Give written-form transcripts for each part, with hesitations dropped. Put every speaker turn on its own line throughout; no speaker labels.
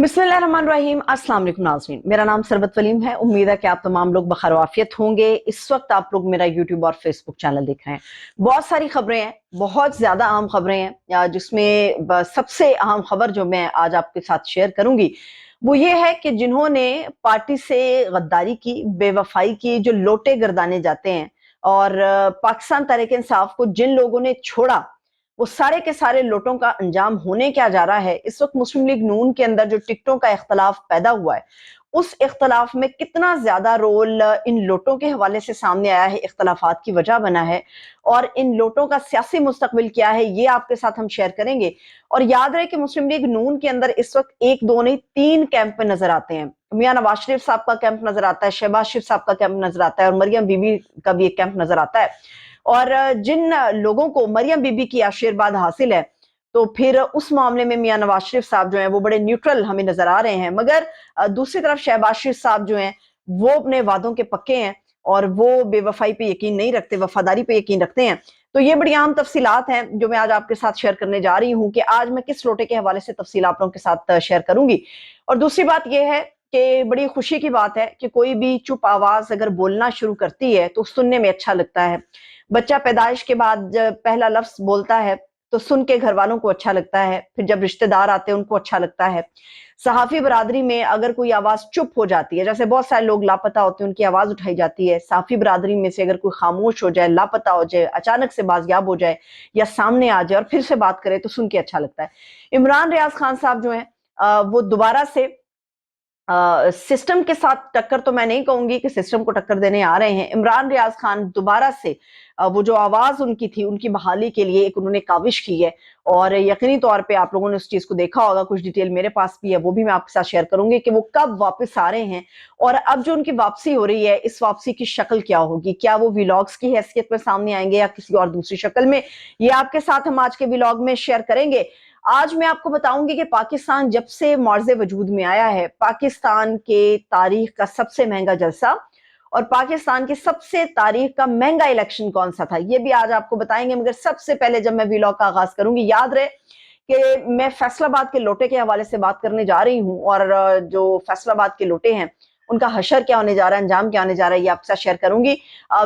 बिस्मिल्लाहिर्रहमानिर्रहीम। अस्सलाम वालेकुम नाज़रीन, मेरा नाम सरबत वलीम है। उम्मीद है कि आप तमाम लोग बखैर आफियत होंगे। इस वक्त आप लोग मेरा यूट्यूब और फेसबुक चैनल देख रहे हैं। बहुत सारी खबरें हैं, बहुत ज़्यादा अहम खबरें हैं, जिसमें सबसे अहम खबर जो मैं आज आपके साथ शेयर करूंगी वो ये है कि जिन्होंने पार्टी से गद्दारी की, बेवफाई की, जो लोटे गर्दाने जाते हैं और पाकिस्तान तहरीक इंसाफ को जिन लोगों ने छोड़ा, वो सारे के सारे लोटों का अंजाम होने क्या जा रहा है। इस वक्त मुस्लिम लीग नून के अंदर जो टिकटों का इख्तलाफ पैदा हुआ है, उस इख्तलाफ में कितना ज्यादा रोल इन लोटों के हवाले से सामने आया है, इख्तलाफात की वजह बना है, और इन लोटों का सियासी मुस्तकबिल क्या है, ये आपके साथ हम शेयर करेंगे। और याद रहे कि मुस्लिम लीग नून के अंदर इस वक्त एक दो नहीं तीन कैंप में नजर आते हैं। मियां नवाज शरीफ साहब का कैंप नजर आता है, शहबाज शरीफ साहब का कैंप नजर आता है, और मरियम बीबी का भी एक कैंप नजर आता है। और जिन लोगों को मरियम बीबी की आशीर्वाद हासिल है, तो फिर उस मामले में मियां नवाज शरीफ साहब जो हैं वो बड़े न्यूट्रल हमें नजर आ रहे हैं। मगर दूसरी तरफ शहबाज शरीफ साहब जो हैं वो अपने वादों के पक्के हैं और वो बेवफाई पे यकीन नहीं रखते, वफादारी पे यकीन रखते हैं। तो ये बड़ी आम तफसीलात हैं जो मैं आज आपके साथ शेयर करने जा रही हूँ कि आज मैं किस लोटे के हवाले से तफसील आप लोगों के साथ शेयर करूंगी। और दूसरी बात यह है कि बड़ी खुशी की बात है कि कोई भी चुप आवाज अगर बोलना शुरू करती है तो सुनने में अच्छा लगता है। बच्चा पैदाइश के बाद जब पहला लफ्ज बोलता है तो सुन के घर वालों को अच्छा लगता है, फिर जब रिश्तेदार आते हैं उनको अच्छा लगता है। सहाफी बरादरी में अगर कोई आवाज चुप हो जाती है, जैसे बहुत सारे लोग लापता होते हैं उनकी आवाज उठाई जाती है, सहाफी बरादरी में से अगर कोई खामोश हो जाए, लापता हो जाए, अचानक से बाजियाब हो जाए या सामने आ जाए और फिर से बात करे तो सुन के अच्छा लगता है। इमरान रियाज खान साहब जो है वो दोबारा से सिस्टम के साथ टक्कर, तो मैं नहीं कहूंगी कि सिस्टम को टक्कर देने आ रहे हैं। इमरान रियाज खान दोबारा से वो जो आवाज उनकी थी उनकी बहाली के लिए एक उन्होंने काविश की है, और यकीनी तौर पे आप लोगों ने उस चीज को देखा होगा। कुछ डिटेल मेरे पास भी है, वो भी मैं आपके साथ शेयर करूंगी कि वो कब वापस आ रहे हैं और अब जो उनकी वापसी हो रही है इस वापसी की शक्ल क्या होगी। क्या वो व्लॉग्स की हैसियत में सामने आएंगे या किसी और दूसरी शक्ल में, ये आपके साथ हम आज के व्लॉग में शेयर करेंगे। आज मैं आपको बताऊंगी कि पाकिस्तान जब से मुआर्जे वजूद में आया है, पाकिस्तान के तारीख का सबसे महंगा जलसा और पाकिस्तान की सबसे तारीख का महंगा इलेक्शन कौन सा था, ये भी आज आपको बताएंगे। मगर सबसे पहले जब मैं व्लॉग का आगाज करूंगी, याद रहे कि मैं फैसलाबाद के लोटे के हवाले से बात करने जा रही हूँ, और जो फैसलाबाद के लोटे हैं उनका हशर क्या होने जा रहा है, अंजाम क्या होने जा रहा है, ये आपके साथ शेयर करूंगी।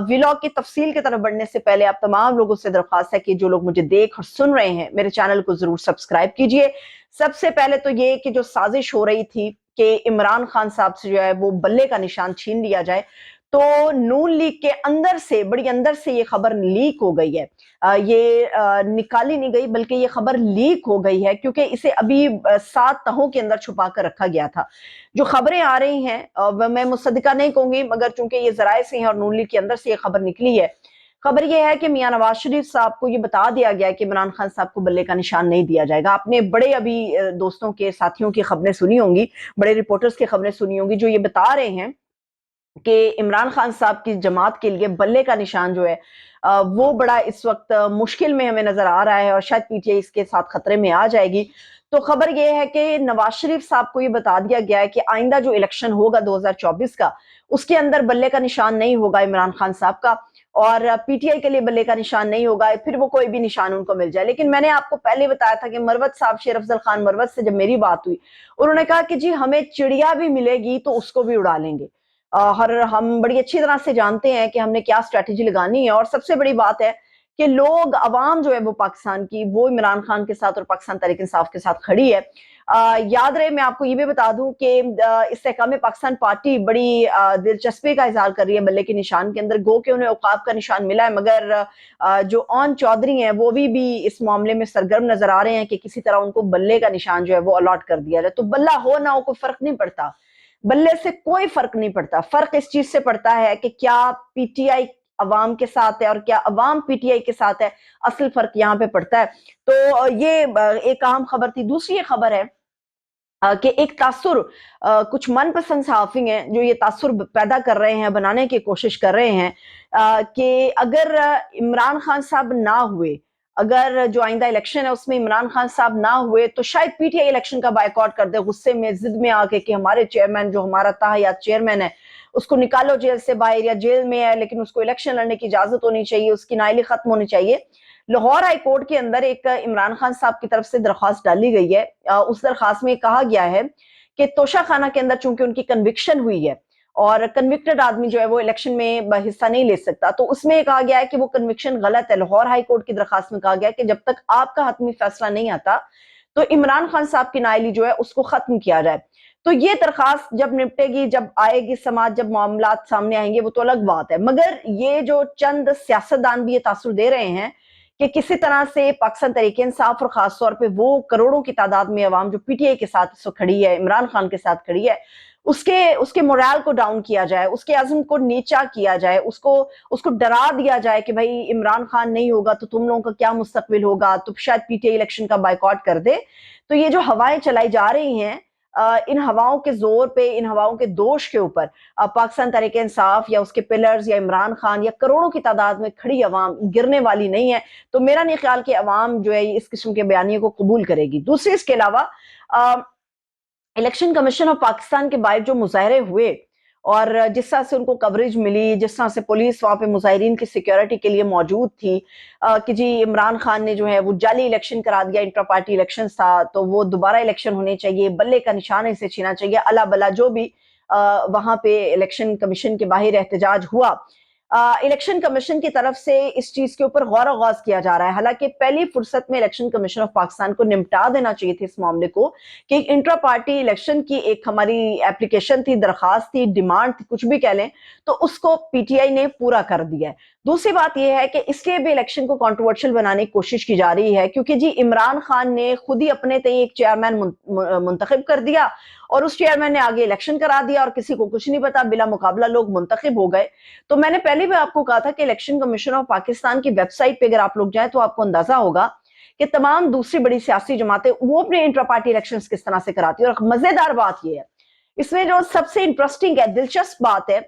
व्लॉग की तफसील की तरफ बढ़ने से पहले आप तमाम लोगों से दरख्वास्त है कि जो लोग मुझे देख और सुन रहे हैं मेरे चैनल को जरूर सब्सक्राइब कीजिए। सबसे पहले तो ये कि जो साजिश हो रही थी कि इमरान खान साहब से जो है वो बल्ले का निशान छीन लिया जाए, तो नून लीग के अंदर से, बड़ी अंदर से ये खबर लीक हो गई है। ये निकाली नहीं गई बल्कि ये खबर लीक हो गई है, क्योंकि इसे अभी 7 तहों के अंदर छुपा कर रखा गया था। जो खबरें आ रही हैं मैं मुसद्दिका नहीं कहूंगी, मगर चूंकि ये जराए से हैं और नून लीग के अंदर से ये खबर निकली है। खबर यह है कि मियां नवाज शरीफ साहब को ये बता दिया गया है कि इमरान खान साहब को बल्ले का निशान नहीं दिया जाएगा। आपने बड़े अभी दोस्तों के, साथियों की खबरें सुनी होंगी, बड़े रिपोर्टर्स की खबरें सुनी होंगी, जो ये बता रहे हैं कि इमरान खान साहब की जमात के लिए बल्ले का निशान जो है वो बड़ा इस वक्त मुश्किल में हमें नजर आ रहा है और शायद पीटीआई इसके साथ खतरे में आ जाएगी। तो खबर यह है कि नवाज शरीफ साहब को ये बता दिया गया है कि आइंदा जो इलेक्शन होगा 2024 का, उसके अंदर बल्ले का निशान नहीं होगा इमरान खान साहब का, और पीटीआई के लिए बल्ले का निशान नहीं होगा, फिर वो कोई भी निशान उनको मिल जाए। लेकिन मैंने आपको पहले बताया था कि मरवत साहब, शेर अफजल खान मरवत से जब मेरी बात हुई, उन्होंने कहा कि जी हमें चिड़िया भी मिलेगी तो उसको भी उड़ा लेंगे। हर हम बड़ी अच्छी तरह से जानते हैं कि हमने क्या स्ट्रैटेजी लगानी है। और सबसे बड़ी बात है कि लोग, अवाम जो है वो पाकिस्तान की, वो इमरान खान के साथ और पाकिस्तान तहरीक इंसाफ के साथ खड़ी है। याद रहे, मैं आपको ये भी बता दूं कि इस्तेहकाम पाकिस्तान पार्टी बड़ी दिलचस्पी का इजहार कर रही है बल्ले के निशान के अंदर। गो के उन्हें औकाफ का निशान मिला है, मगर जो ऑन चौधरी हैं वो भी इस मामले में सरगर्म नजर आ रहे हैं कि किसी तरह उनको बल्ले का निशान जो है वो अलॉट कर दिया जाए। तो बल्ला हो ना हो कोई फर्क नहीं पड़ता, बल्ले से कोई फर्क नहीं पड़ता। फर्क इस चीज से पड़ता है कि क्या पीटीआई अवाम के साथ है और क्या अवाम पीटीआई के साथ है, असल फर्क यहाँ पे पड़ता है। तो ये एक अहम खबर थी। दूसरी खबर है कि एक तासुर, कुछ मनपसंद सहाफी हैं जो ये तासुर पैदा कर रहे हैं, बनाने की कोशिश कर रहे हैं कि अगर इमरान खान साहब ना हुए, अगर जो आइंदा इलेक्शन है उसमें इमरान खान साहब ना हुए, तो शायद पीटीआई इलेक्शन का बायकॉट कर दे, गुस्से में, जिद में आके कि हमारे चेयरमैन, जो हमारा ताहयात चेयरमैन है, उसको निकालो जेल से बाहर, या जेल में है लेकिन उसको इलेक्शन लड़ने की इजाजत होनी चाहिए, उसकी नाइली खत्म होनी चाहिए। लाहौर हाई कोर्ट के अंदर एक इमरान खान साहब की तरफ से दरख्वास्त डाली गई है। उस दरख्वास्त में कहा गया है کہ توشہ خانہ کے اندر چونکہ ان کی کنوکشن ہوئی ہے اور کنوکٹڈ آدمی جو ہے وہ الیکشن میں حصہ نہیں لے سکتا، تو اس میں کہا گیا ہے کہ وہ کنوکشن غلط ہے۔ لاہور ہائی کورٹ کی درخواست میں کہا گیا ہے کہ جب تک آپ کا حتمی فیصلہ نہیں آتا تو عمران خان صاحب کی نااہلی جو ہے اس کو ختم کیا جائے۔ تو یہ درخواست جب نپٹے گی، جب آئے گی سماعت، جب معاملات سامنے آئیں گے، وہ تو الگ بات ہے، مگر یہ جو چند سیاستدان بھی یہ تاثر دے رہے ہیں کہ کسی طرح سے پاکستان تحریک انصاف اور خاص طور پہ وہ کروڑوں کی تعداد میں عوام جو پی ٹی آئی کے ساتھ اس وقت کھڑی ہے، عمران خان کے ساتھ کھڑی ہے، اس کے مورال کو ڈاؤن کیا جائے، اس کے عزم کو نیچا کیا جائے، اس کو ڈرا دیا جائے کہ بھائی عمران خان نہیں ہوگا تو تم لوگوں کا کیا مستقبل ہوگا، تو شاید پی ٹی آئی الیکشن کا بائیکاٹ کر دے۔ تو یہ جو ہوائیں چلائی جا رہی ہیں، ان ہواؤں کے زور پہ، ان ہواؤں کے دوش کے اوپر پاکستان تحریک انصاف یا اس کے پلرز یا عمران خان یا کروڑوں کی تعداد میں کھڑی عوام گرنے والی نہیں ہے۔ تو میرا نہیں خیال کہ عوام جو ہے اس قسم کے بیانیے کو قبول کرے گی۔ دوسری اس کے علاوہ الیکشن کمیشن آف پاکستان کے باہر جو مظاہرے ہوئے اور جس طرح سے ان کو کوریج ملی، جس طرح سے پولیس وہاں پہ مظاہرین کی سیکیورٹی کے لیے موجود تھی کہ جی عمران خان نے جو ہے وہ جعلی الیکشن کرا دیا، انٹرا پارٹی الیکشن تھا تو وہ دوبارہ الیکشن ہونے چاہیے، بلے کا نشان اسے چھینا چاہیے، اللہ بلا جو بھی وہاں پہ الیکشن کمیشن کے باہر احتجاج ہوا، الیکشن کمیشن کی طرف سے اس چیز کے اوپر غور و غوض کیا جا رہا ہے۔ حالانکہ پہلی فرصت میں الیکشن کمیشن آف پاکستان کو نمٹا دینا چاہیے تھے اس معاملے کو، کہ ایک انٹرا پارٹی الیکشن کی ایک ہماری اپلیکیشن تھی، درخواست تھی، ڈیمانڈ تھی، کچھ بھی کہہ لیں، تو اس کو پی ٹی آئی نے پورا کر دیا ہے۔ دوسری بات یہ ہے کہ اس لیے بھی الیکشن کو کنٹروورشل بنانے کی کوشش کی جا رہی ہے کیونکہ جی عمران خان نے خود ہی اپنے تئیں ایک چیئرمین منتخب کر دیا اور اس چیئرمین نے آگے الیکشن کرا دیا اور کسی کو کچھ نہیں پتا، بلا مقابلہ لوگ منتخب ہو گئے۔ تو میں نے پہلے بھی آپ کو کہا تھا کہ الیکشن کمیشن آف پاکستان کی ویب سائٹ پہ اگر آپ لوگ جائیں تو آپ کو اندازہ ہوگا کہ تمام دوسری بڑی سیاسی جماعتیں وہ اپنے انٹرا پارٹی الیکشنز کس طرح سے کراتی ہیں۔ اور مزیدار بات یہ ہے، اس میں جو سب سے انٹرسٹنگ ہے، دلچسپ بات ہے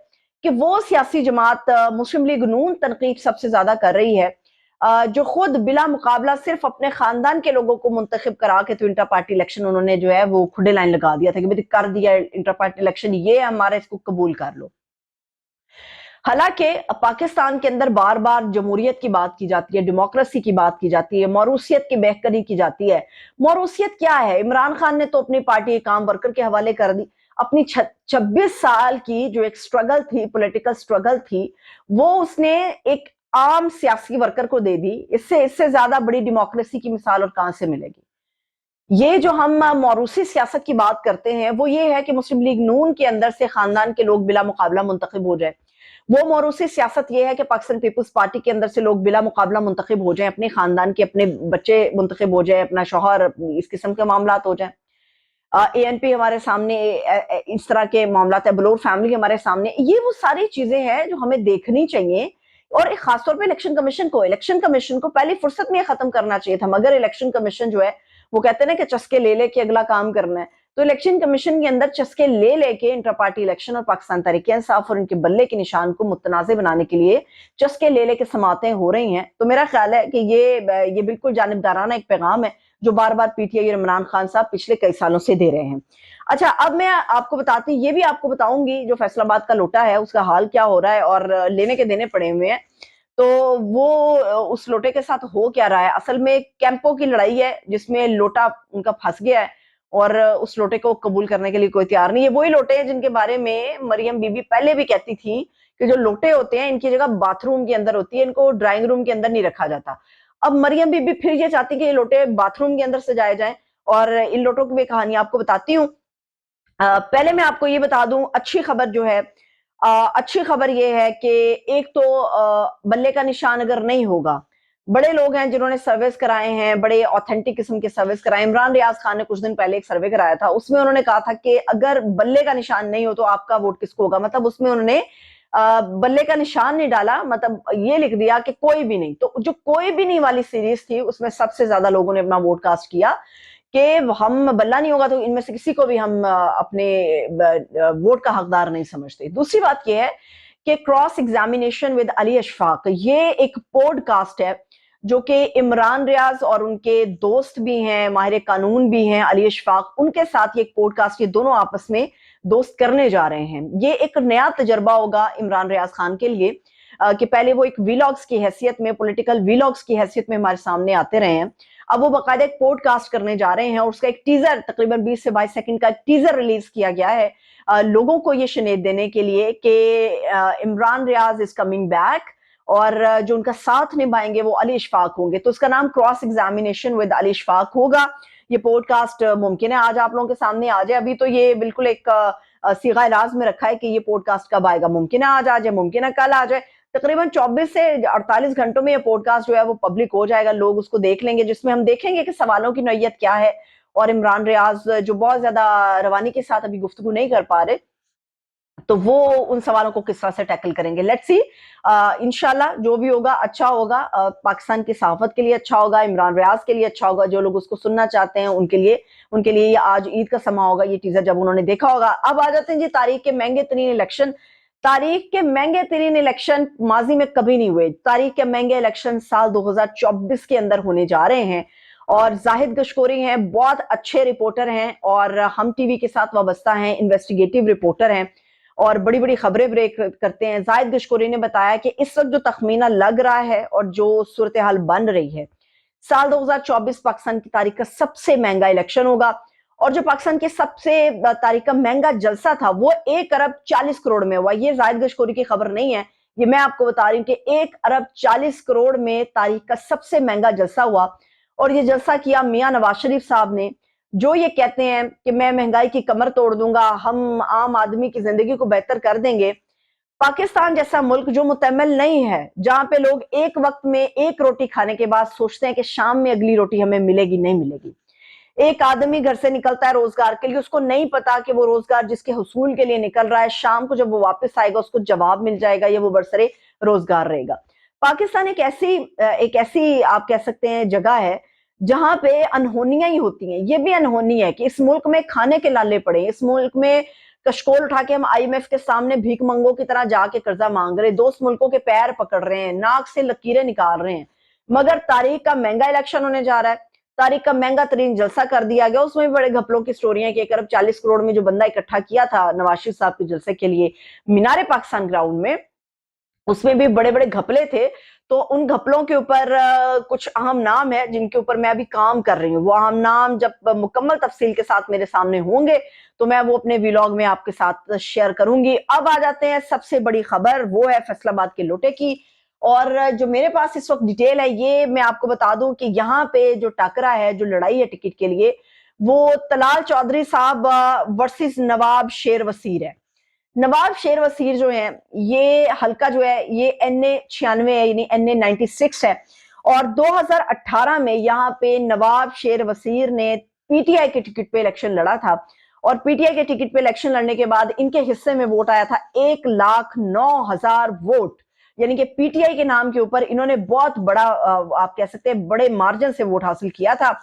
کہ وہ سیاسی جماعت مسلم لیگ نون تنقید سب سے زیادہ کر رہی ہے، جو خود بلا مقابلہ صرف اپنے خاندان کے لوگوں کو منتخب کرا کے تو انٹرا پارٹی الیکشن انہوں نے جو ہے وہ کھڑے لائن لگا دیا تھا کہ بھئی کر دیا انٹرا پارٹی الیکشن، یہ ہمارا، اس کو قبول کر لو۔ حالانکہ پاکستان کے اندر بار بار جمہوریت کی بات کی جاتی ہے، ڈیموکریسی کی بات کی جاتی ہے، موروثیت کی بہتری کی جاتی ہے۔ موروثیت کیا ہے؟ عمران خان نے تو اپنی پارٹی ایک عام ورکر کے حوالے کر دی، اپنی 26 سال کی جو ایک سٹرگل تھی، پولیٹیکل سٹرگل تھی، وہ اس نے ایک عام سیاسی ورکر کو دے دی۔ اس سے زیادہ بڑی ڈیموکریسی کی مثال اور کہاں سے ملے گی؟ یہ جو ہم موروثی سیاست کی بات کرتے ہیں وہ یہ ہے کہ مسلم لیگ نون کے اندر سے خاندان کے لوگ بلا مقابلہ منتخب ہو جائیں۔ وہ موروثی سیاست یہ ہے کہ پاکستان پیپلز پارٹی کے اندر سے لوگ بلا مقابلہ منتخب ہو جائیں، اپنے خاندان کے اپنے بچے منتخب ہو جائیں، اپنا شوہر، اس قسم کے معاملات ہو جائیں۔ اے این پی ہمارے سامنے اس طرح کے معاملات ہے، بلور فیملی ہمارے سامنے، یہ وہ ساری چیزیں ہیں جو ہمیں دیکھنی چاہیے۔ اور خاص طور پہ الیکشن کمیشن کو پہلی فرصت میں ختم کرنا چاہیے تھا، مگر الیکشن کمیشن جو ہے وہ کہتے ہیں نا کہ چسکے لے کے اگلا کام کرنا ہے، تو الیکشن کمیشن کے اندر چسکے لے کے انٹرا پارٹی الیکشن اور پاکستان تحریک انصاف اور ان کے بلے کے نشان کو متنازع بنانے کے لیے چسکے لے کے سماعتیں ہو رہی ہیں۔ تو میرا خیال ہے کہ یہ بالکل جانبدارانہ ایک پیغام ہے جو بار بار پی ٹی آئی اور عمران خان صاحب پچھلے کئی سالوں سے دے رہے ہیں۔ اچھا، اب میں آپ کو بتاتی یہ بھی آپ کو بتاؤں گی جو فیصل آباد کا لوٹا ہے اس کا حال کیا ہو رہا ہے اور لینے کے دینے پڑے ہوئے ہیں، تو وہ اس لوٹے کے ساتھ ہو کیا رہا ہے؟ اصل میں کیمپوں کی لڑائی ہے جس میں لوٹا ان کا پھنس گیا ہے اور اس لوٹے کو قبول کرنے کے لیے کوئی تیار نہیں ہے۔ وہی لوٹے ہیں جن کے بارے میں مریم بی بی پہلے بھی کہتی تھی کہ جو لوٹے ہوتے ہیں ان کی جگہ باتھ روم کے اندر ہوتی ہے، ان کو ڈرائنگ روم کے اندر نہیں رکھا جاتا۔ اب مریم بی بی پھر یہ چاہتی کہ یہ لوٹے باتھ روم کے اندر سجائے جائیں، اور ان لوٹوں کی بھی کہانی آپ کو بتاتی ہوں۔ پہلے میں آپ کو یہ بتا دوں، اچھی خبر جو ہے، اچھی خبر یہ ہے کہ ایک تو بلے کا نشان اگر نہیں ہوگا، بڑے لوگ ہیں جنہوں نے سرویز کرائے ہیں، بڑے آتھینٹک قسم کے سرویز کرائے۔ عمران ریاض خان نے کچھ دن پہلے ایک سروے کرایا تھا، اس میں انہوں نے کہا تھا کہ اگر بلے کا نشان نہیں ہو تو آپ کا ووٹ کس کو ہوگا، مطلب اس میں انہوں نے بلے کا نشان نہیں ڈالا، مطلب یہ لکھ دیا کہ کوئی بھی نہیں۔ تو جو کوئی بھی نہیں والی سیریز تھی اس میں سب سے زیادہ لوگوں نے اپنا ووٹ کاسٹ کیا کہ ہم بلہ نہیں ہوگا تو ان میں سے کسی کو بھی ہم اپنے ووٹ کا حقدار نہیں سمجھتے۔ دوسری بات یہ ہے کہ کراس ایگزامینیشن ود علی اشفاق، یہ ایک پوڈ کاسٹ ہے جو کہ عمران ریاض اور ان کے دوست بھی ہیں، ماہر قانون بھی ہیں علی اشفاق، ان کے ساتھ یہ ایک پوڈ کاسٹ، یہ دونوں آپس میں دوست کرنے جا رہے ہیں۔ یہ ایک نیا تجربہ ہوگا عمران ریاض خان کے لیے کہ پہلے وہ ایک ویلاگز کی حیثیت میں، پولیٹیکل ویلاگز کی حیثیت میں ہمارے سامنے آتے رہے ہیں، अब वो बाकायदा एक पॉडकास्ट करने जा रहे हैं और उसका एक टीजर तकरीबन 20 से 22 सेकंड का टीजर रिलीज किया गया है लोगों को ये शनेद देने के लिए कि Imran Riaz is coming back और जो उनका साथ निभाएंगे वो अली इशफाक होंगे। तो उसका नाम cross examination with Ali Ishfaq होगा। ये पॉडकास्ट मुमकिन है आज आप लोगों के सामने आ जाए। अभी तो ये बिल्कुल एक सीगा राज में रखा है कि ये पॉडकास्ट कब आएगा, मुमकिन है आज आ जाए, मुमकिन है कल आ जाए। तकरीबन 24 से 48 घंटों में ये पॉडकास्ट जो है वो पब्लिक हो जाएगा, लोग उसको देख लेंगे, जिसमें हम देखेंगे कि सवालों की नौयत क्या है और इमरान रियाज जो बहुत ज्यादा रवानी के साथ अभी गुफ्तगू नहीं कर पा रहे, तो वो उन सवालों को किस तरह से टैकल करेंगे। लेट्स सी, इंशाल्लाह जो भी होगा अच्छा होगा, पाकिस्तान की सहाफत के लिए अच्छा होगा, इमरान रियाज के लिए अच्छा होगा, जो लोग उसको सुनना चाहते हैं उनके लिए ये आज ईद का समा होगा, ये टीजर जब उन्होंने देखा होगा। अब आ जाते हैं जी तारीख के महंगे तरीन इलेक्शन। तारीख के महंगे तरीन इलेक्शन माजी में कभी नहीं हुए। तारीख के महंगे इलेक्शन साल 2024 के अंदर होने जा रहे हैं और जाहिद गशकोरी हैं, बहुत अच्छे रिपोर्टर हैं और हम टीवी के साथ वाबस्ता हैं, इन्वेस्टिगेटिव रिपोर्टर हैं और बड़ी बड़ी खबरें ब्रेक करते हैं। जाहिद गशकोरी ने बताया कि इस वक्त जो तखमीना लग रहा है और जो सूरत हाल बन रही है, साल 2024 पाकिस्तान की तारीख का सबसे महंगा इलेक्शन होगा और जो पाकिस्तान के सबसे तारीख का महंगा जलसा था वो 1 अरब 40 करोड़ में हुआ। ये जाहिद गशकोरी की खबर नहीं है, ये मैं आपको बता रही हूँ कि 1 अरब 40 करोड़ में तारीख का सबसे महंगा जलसा हुआ और ये जलसा किया मियां नवाज शरीफ साहब ने, जो ये कहते हैं कि मैं महंगाई की कमर तोड़ दूंगा, हम आम आदमी की जिंदगी को बेहतर कर देंगे। पाकिस्तान जैसा मुल्क जो मुतमिल नहीं है, जहां पे लोग एक वक्त में एक रोटी खाने के बाद सोचते हैं कि शाम में अगली रोटी हमें मिलेगी नहीं मिलेगी। एक आदमी घर से निकलता है रोजगार के लिए, उसको नहीं पता कि वो रोजगार जिसके हुसूल के लिए निकल रहा है, शाम को जब वो वापस आएगा उसको जवाब मिल जाएगा या वो बरसरे रोजगार रहेगा। पाकिस्तान एक ऐसी आप कह सकते हैं जगह है जहां पे अनहोनियां ही होती हैं। ये भी अनहोनी है कि इस मुल्क में खाने के लाले पड़े, इस मुल्क में कशकोल उठा के हम आईएमएफ के सामने भीख मंगों की तरह जाके कर्जा मांग रहे, दोस्त मुल्कों के पैर पकड़ रहे हैं, नाक से लकीरें निकाल रहे हैं। मगर तारीख का महंगा इलेक्शन होने जा रहा है, तारीख का महंगा तरीन जलसा कर दिया गया। उसमें भी बड़े घपलों की स्टोरियां कि 1 अरब 40 करोड़ में जो बंदा इकट्ठा किया था नवाज शरीफ साहब के जलसे के लिए मीनारे पाकिस्तान ग्राउंड में, उसमें भी बड़े बड़े घपले थे। तो उन घपलों के ऊपर कुछ अहम नाम है जिनके ऊपर मैं अभी काम कर रही हूँ। वो अहम नाम जब मुकम्मल तफसील के साथ मेरे सामने होंगे तो मैं वो अपने व्लॉग में आपके साथ शेयर करूंगी। अब आ जाते हैं सबसे बड़ी खबर, वो है फैसलाबाद के लोटे की। और जो मेरे पास इस वक्त डिटेल है ये मैं आपको बता दूं कि यहाँ पे जो टकरा है, जो लड़ाई है टिकट के लिए, वो तलाल चौधरी साहब वर्सेस नवाब शेर वसीर है। नवाब शेर वसीर जो है, ये हल्का जो है ये NA 96 है, यानी NA 96 है और 2018 में यहाँ पे नवाब शेर वसीर ने पीटीआई के टिकट पे इलेक्शन लड़ा था और पीटीआई के टिकट पे इलेक्शन लड़ने के बाद इनके हिस्से में वोट आया था 1,09,000 वोट, यानी कि पीटीआई के नाम के ऊपर इन्होंने बहुत बड़ा आप कह सकते हैं बड़े मार्जिन से वोट हासिल किया था।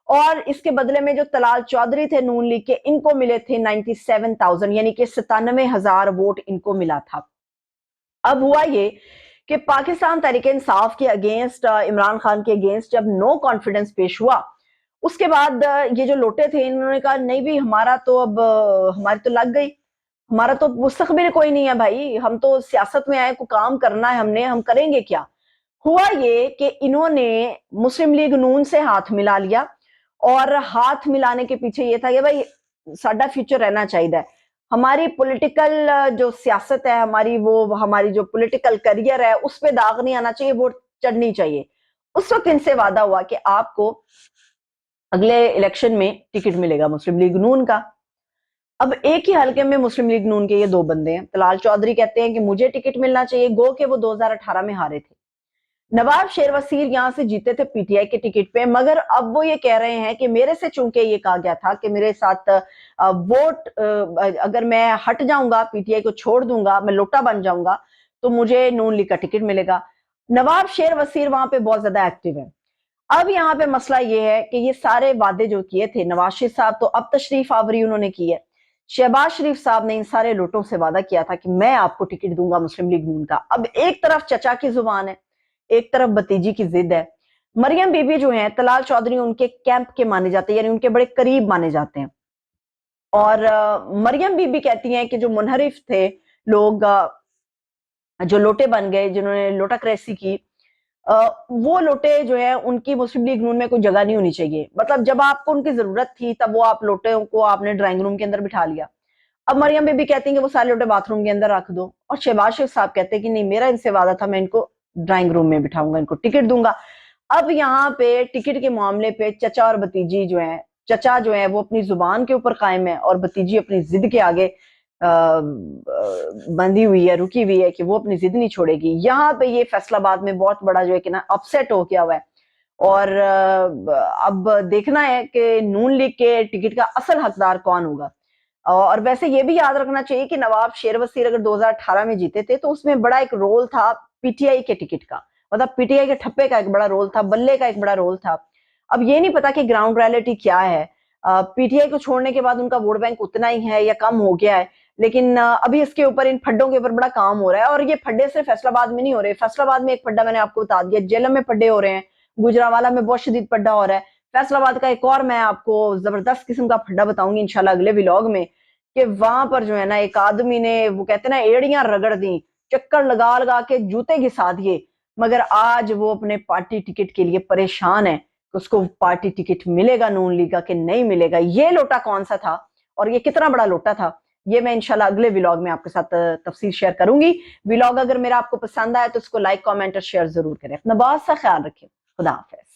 और इसके बदले में जो तलाल चौधरी थे नून लीग के, इनको मिले थे 97,000, यानी कि 97,000 वोट इनको मिला था। अब हुआ ये कि पाकिस्तान तहरीक इंसाफ के अगेंस्ट, इमरान खान के अगेंस्ट जब नो कॉन्फिडेंस पेश हुआ, उसके बाद ये जो लोटे थे इन्होंने कहा नहीं भी हमारा तो अब हमारी तो लग गई, हमारा तो मुस्तकबिल कोई नहीं है भाई, हम तो सियासत में आए, को काम करना है हमने, हम करेंगे क्या। हुआ ये कि इन्होंने मुस्लिम लीग नून से हाथ मिला लिया और हाथ मिलाने के पीछे ये था कि भाई साडा फ्यूचर रहना चाहिए, हमारी पॉलिटिकल जो सियासत है, हमारी जो पॉलिटिकल करियर है उस पर दाग नहीं आना चाहिए, वोट चढ़नी चाहिए। उस वक्त इनसे वादा हुआ कि आपको अगले इलेक्शन में टिकट मिलेगा मुस्लिम लीग नून का। अब एक ही हलके में मुस्लिम लीग नून के ये दो बंदे हैं। तलाल चौधरी कहते हैं कि मुझे टिकट मिलना चाहिए, गो के वो 2018 में हारे थे। नवाब शेर वसीर यहां से जीते थे पीटीआई के टिकट पे, मगर अब वो ये कह रहे हैं कि मेरे से चूंकि ये कहा गया था कि मेरे साथ वोट अगर मैं हट जाऊंगा, पीटीआई को छोड़ दूंगा, मैं लोटा बन जाऊंगा, तो मुझे नून लीग का टिकट मिलेगा। नवाब शेर वसीर वहां पे बहुत ज्यादा एक्टिव है। अब यहाँ पे मसला ये है कि ये सारे वादे जो किए थे नवाज शरीफ साहब, तो अब तशरीफ आवरी उन्होंने की है। शहबाज शरीफ साहब ने इन सारे लोटों से वादा किया था कि मैं आपको टिकट दूंगा मुस्लिम लीग नून का। अब एक तरफ चचा की जुबान है, एक तरफ भतीजी की जिद है। मरियम बीबी जो है तलाल चौधरी उनके कैंप के माने जाते हैं, यानी उनके बड़े करीब माने जाते हैं। और मरियम बीबी कहती हैं कि जो मुनहरिफ थे लोग, जो लोटे बन गए, जिन्होंने लोटाक्रेसी की, وہ لوٹے جو ہے ان کی مسلم لیگ نون میں کوئی جگہ نہیں ہونی چاہیے. مطلب جب آپ کو ان کی ضرورت تھی تب وہ آپ لوٹوں کو آپ نے ڈرائنگ روم کے اندر بٹھا لیا. اب مریم بی بی کہتی ہیں کہ وہ سارے لوٹے باتھ روم کے اندر رکھ دو, اور شہباز شریف صاحب کہتے ہیں کہ نہیں میرا ان سے وعدہ تھا میں ان کو ڈرائنگ روم میں بٹھاؤں گا, ان کو ٹکٹ دوں گا. اب یہاں پہ ٹکٹ کے معاملے پہ چچا اور بھتیجی جو ہیں, چچا جو ہے وہ اپنی زبان کے اوپر قائم ہے اور بھتیجی اپنی ضد کے آگے بندھی ہوئی ہے, رکی ہوئی ہے کہ وہ اپنی ضد نہیں چھوڑے گی. یہاں پہ یہ فیصل آباد میں بہت بڑا جو ہے کہ نا اپسیٹ ہو گیا ہوا ہے, اور اب دیکھنا ہے کہ نون لیگ کے ٹکٹ کا اصل حقدار کون ہوگا. اور ویسے یہ بھی یاد رکھنا چاہیے کہ نواب شیر وسیر اگر 2018 میں جیتے تھے تو اس میں بڑا ایک رول تھا پی ٹی آئی کے ٹکٹ کا, مطلب پی ٹی آئی کے ٹھپے کا ایک بڑا رول تھا, بلے کا ایک بڑا رول تھا. اب یہ نہیں پتا کہ گراؤنڈ ریالٹی کیا ہے, پی ٹی آئی کو چھوڑنے کے بعد ان کا ووٹ بینک اتنا ہی ہے یا کم ہو گیا ہے, لیکن ابھی اس کے اوپر ان پھڈوں کے اوپر بڑا کام ہو رہا ہے. اور یہ پھڈے صرف فیصل آباد میں نہیں ہو رہے, فیصل آباد میں ایک پھڈا میں نے آپ کو بتا دیا, جیلم میں پھڈے ہو رہے ہیں, گجرانوالہ میں بہت شدید پھڈا ہو رہا ہے. فیصل آباد کا ایک اور میں آپ کو زبردست قسم کا پھڈا بتاؤں گی انشاءاللہ اگلے ولاگ میں, کہ وہاں پر جو ہے نا ایک آدمی نے وہ کہتے ہیں نا ایڑیاں رگڑ دیں, چکر لگا لگا کے جوتے گھسا دیے, مگر آج وہ اپنے پارٹی ٹکٹ کے لیے پریشان ہے کہ اس کو پارٹی ٹکٹ ملے گا نون لیگ کا کہ نہیں ملے گا. یہ لوٹا کون سا تھا اور یہ کتنا بڑا لوٹا تھا, یہ میں انشاءاللہ اگلے ولاگ میں آپ کے ساتھ تفصیل شیئر کروں گی. ولاگ اگر میرا آپ کو پسند آئے تو اس کو لائک کامنٹ اور شیئر ضرور کریں. اپنا بہت سا خیال رکھیں. خدا حافظ.